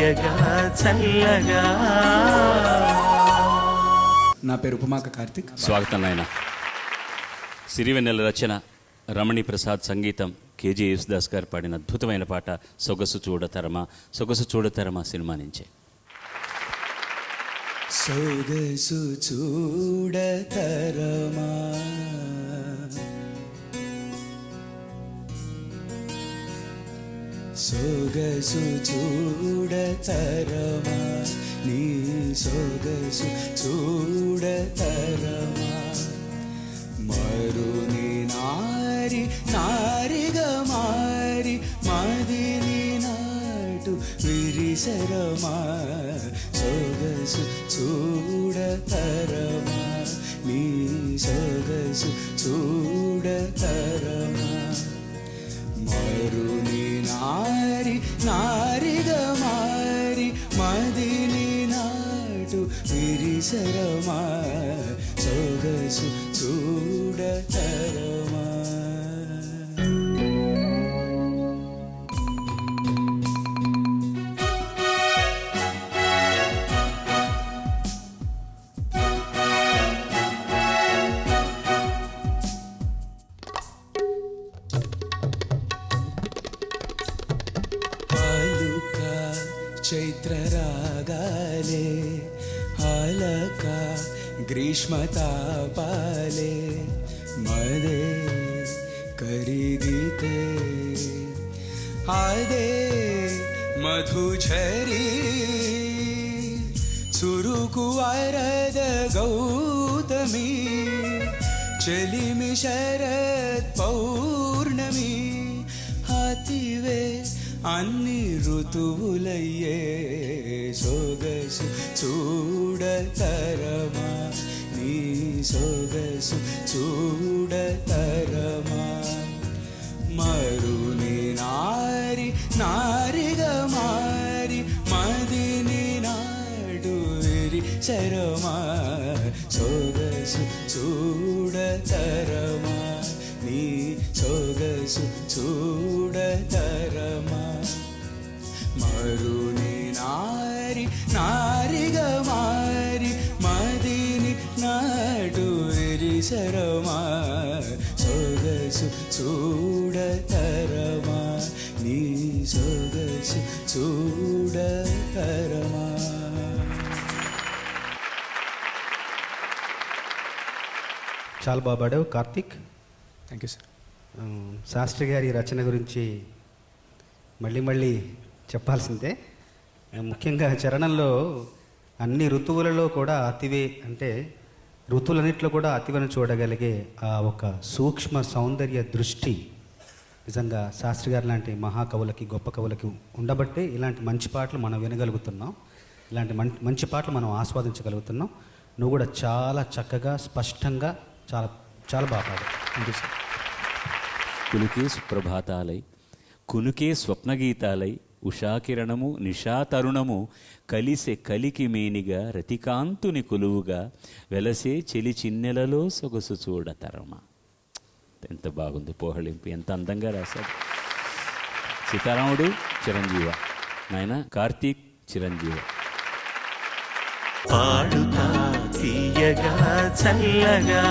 తీయగా చల్లగా. నా పేరు ఉపమాక కార్తిక్. స్వాగతం నాయన. సిరివెన్నెల రచన, రమణి ప్రసాద్ సంగీతం, కేజీ యేసుదాస్ గారు పాడిన అద్భుతమైన పాట సొగసు చూడతరమా. సొగసు చూడతరమా సినిమా నుంచే. సొగసు చూడతరమా సొగసు చూడతరమా నీ సొగసు చూడతరమా మరుని నారి నారిగా మారి మదిని నాటు విరిసరమా సొగసు చూడతరమా నీ సొగసు చూడతరమా మరుని నారి నారిగా మారి మదిని నాటు విరిసరమా సొగసు చూడతరమా. చైత్ర రాగాలే హాలక గ్రీష్మతాపాలే మదే కరిగితే ఆదే మధుఝరీ చురుకు వరద గౌతమి చెలిమి శరత్ పౌర్ణమి హాతివే అన్ని ఋతువులయ్యే సొగసు చూడతరమా నీ సొగసు చూడతరమా మరుని నారి నారిగా మారి మదిని నాడు విరిసరమా సొగసు చూడతరమా నీ సొగసు చూడతరమా మరుని నారి నారిగా మారి మదిని నాడు విరిసరమా సొగసు చూడతరమా నీ సొగసు చూడతరమా. చాలా బాగా పాడావు Karthik. Thank you sir. Shastri గారి రచన గురించి మళ్ళీ చెప్పాల్సిందే. ముఖ్యంగా చరణంలో అన్ని ఋతువులలో కూడా అతివే అంటే ఋతువులన్నింటిలో కూడా అతివను చూడగలిగే ఆ ఒక సూక్ష్మ సౌందర్య దృష్టి నిజంగా శాస్త్రి గారు లాంటి మహాకవులకి గొప్ప కవులకి ఉండబట్టే ఇలాంటి మంచి పాటలు మనం వినగలుగుతున్నాం, ఇలాంటి మంచి పాటలు మనం ఆస్వాదించగలుగుతున్నాం. నువ్వు కూడా చాలా చక్కగా స్పష్టంగా చాలా చాలా బాగా పాడావు. Thank you sir. కులుకే సుప్రభాతాలై కునుకే స్వప్నగీతాలై ఉషాకిరణము నిషాతరుణము కలిసే కలికి మేనిగా రతికాంతుని కొలువుగా వెలసే చెలి చిన్నెలలో సొగసు చూడతరమా. ఎంత బాగుంది పోహళింపు, ఎంత అందంగా రాశాడు. సీతారాముడు చిరంజీవ, నాయన కార్తీక్ చిరంజీవ. పాడుతా తీయగా చల్లగా